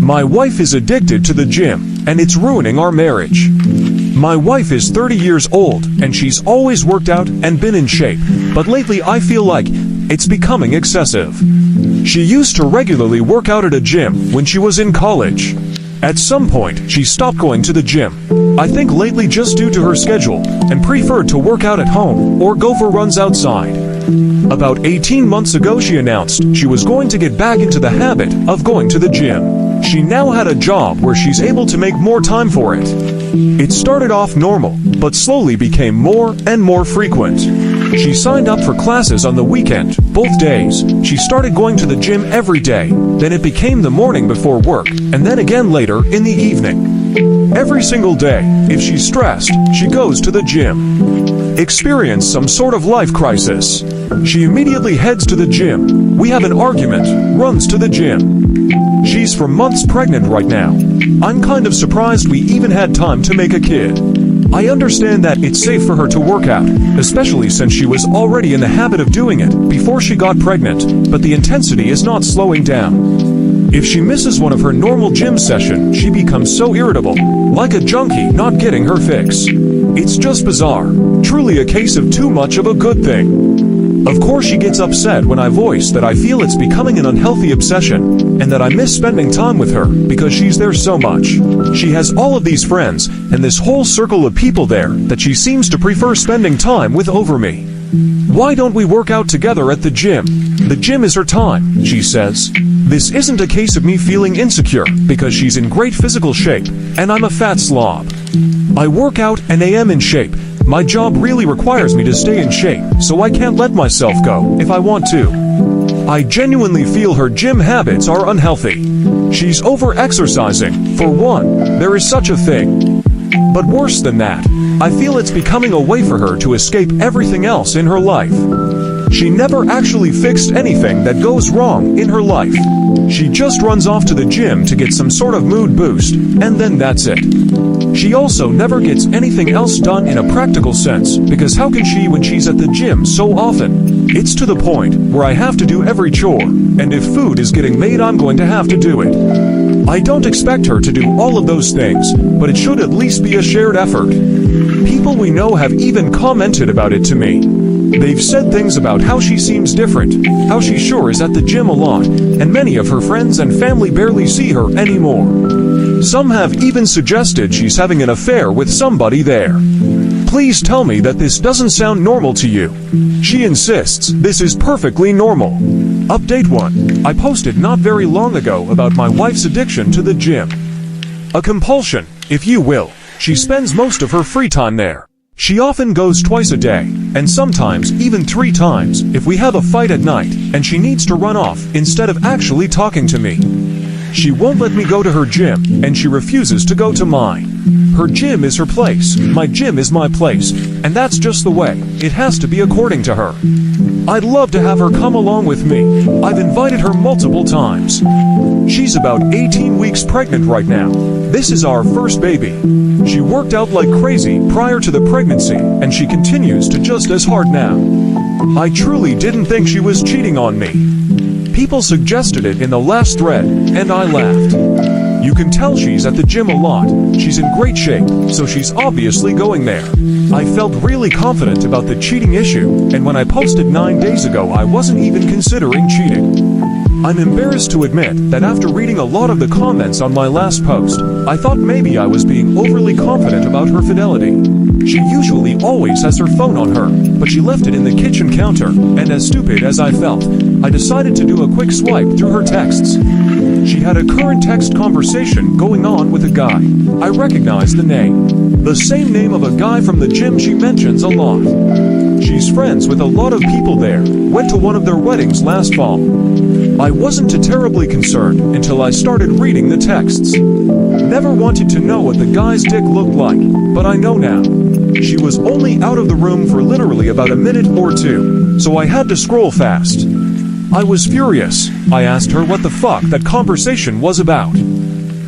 My wife is addicted to the gym, and it's ruining our marriage. My wife is 30 years old, and she's always worked out and been in shape, but lately I feel like it's becoming excessive. She used to regularly work out at a gym when she was in college. At some point, she stopped going to the gym. I think lately just due to her schedule, and preferred to work out at home or go for runs outside. About 18 months ago she announced she was going to get back into the habit of going to the gym. She now had a job where she's able to make more time for it. It started off normal, but slowly became more and more frequent. She signed up for classes on the weekend, both days. She started going to the gym every day, then it became the morning before work, and then again later in the evening. Every single day, if she's stressed, she goes to the gym. Experienced some sort of life crisis. She immediately heads to the gym. We have an argument, runs to the gym. She's for months pregnant right now. I'm kind of surprised we even had time to make a kid. I understand that it's safe for her to work out, especially since she was already in the habit of doing it before she got pregnant, but the intensity is not slowing down. If she misses one of her normal gym sessions, she becomes so irritable, like a junkie not getting her fix. It's just bizarre, truly a case of too much of a good thing. Of course she gets upset when I voice that I feel it's becoming an unhealthy obsession, and that I miss spending time with her because she's there so much. She has all of these friends, and this whole circle of people there that she seems to prefer spending time with over me. Why don't we work out together at the gym? The gym is her time, she says. This isn't a case of me feeling insecure, because she's in great physical shape, and I'm a fat slob. I work out and I am in shape. My job really requires me to stay in shape, so I can't let myself go if I want to. I genuinely feel her gym habits are unhealthy. She's over-exercising, for one, there is such a thing. But worse than that, I feel it's becoming a way for her to escape everything else in her life. She never actually fixed anything that goes wrong in her life. She just runs off to the gym to get some sort of mood boost, and then that's it. She also never gets anything else done in a practical sense, because how can she when she's at the gym so often? It's to the point where I have to do every chore, and if food is getting made I'm going to have to do it. I don't expect her to do all of those things, but it should at least be a shared effort. People we know have even commented about it to me. They've said things about how she seems different, how she sure is at the gym a lot, and many of her friends and family barely see her anymore. Some have even suggested she's having an affair with somebody there. Please tell me that this doesn't sound normal to you. She insists this is perfectly normal. Update 1. I posted not very long ago about my wife's addiction to the gym. A compulsion, if you will. She spends most of her free time there. She often goes twice a day, and sometimes even 3 times, if we have a fight at night, and she needs to run off instead of actually talking to me. She won't let me go to her gym, and she refuses to go to mine. Her gym is her place, my gym is my place, and that's just the way it has to be according to her. I'd love to have her come along with me. I've invited her multiple times. She's about 18 weeks pregnant right now. This is our first baby. She worked out like crazy prior to the pregnancy, and she continues to just as hard now. I truly didn't think she was cheating on me. People suggested it in the last thread, and I laughed. You can tell she's at the gym a lot. She's in great shape, so she's obviously going there. I felt really confident about the cheating issue, and when I posted 9 days ago I wasn't even considering cheating. I'm embarrassed to admit that after reading a lot of the comments on my last post, I thought maybe I was being overly confident about her fidelity. She usually always has her phone on her, but she left it in the kitchen counter, and as stupid as I felt, I decided to do a quick swipe through her texts. She had a current text conversation going on with a guy. I recognized the name. The same name of a guy from the gym she mentions a lot. She's friends with a lot of people there, went to one of their weddings last fall. I wasn't too terribly concerned until I started reading the texts. Never wanted to know what the guy's dick looked like, but I know now. She was only out of the room for literally about a minute or 2, so I had to scroll fast. I was furious. I asked her what the fuck that conversation was about.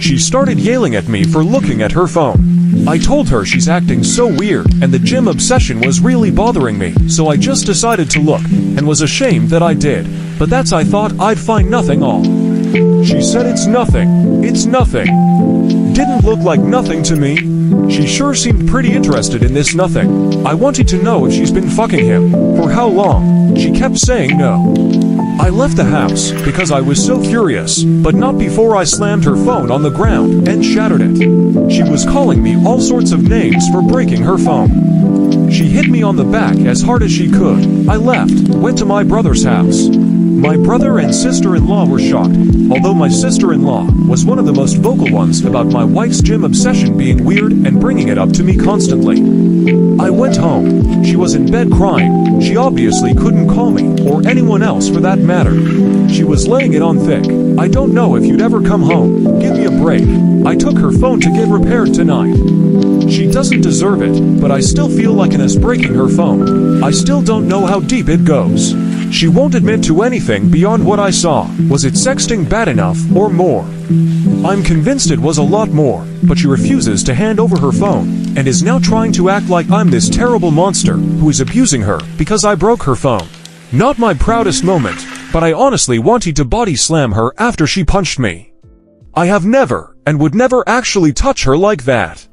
She started yelling at me for looking at her phone. I told her she's acting so weird, and the gym obsession was really bothering me, so I just decided to look, and was ashamed that I did, but that's I thought I'd find nothing all. She said it's nothing. It's nothing. Didn't look like nothing to me. She sure seemed pretty interested in this nothing. I wanted to know if she's been fucking him. For how long? She kept saying no. I left the house because I was so furious, but not before I slammed her phone on the ground and shattered it. She was calling me all sorts of names for breaking her phone. She hit me on the back as hard as she could. I left, went to my brother's house. My brother and sister-in-law were shocked, although my sister-in-law was one of the most vocal ones about my wife's gym obsession being weird and bringing it up to me constantly. I went home. She was in bed crying. She obviously couldn't call me, or anyone else for that matter. She was laying it on thick. I don't know if you'd ever come home. Give me a break. I took her phone to get repaired tonight. She doesn't deserve it, but I still feel like an ass breaking her phone. I still don't know how deep it goes. She won't admit to anything beyond what I saw. Was it sexting bad enough, or more? I'm convinced it was a lot more, but she refuses to hand over her phone, and is now trying to act like I'm this terrible monster who is abusing her because I broke her phone. Not my proudest moment, but I honestly wanted to body slam her after she punched me. I have never, and would never actually touch her like that.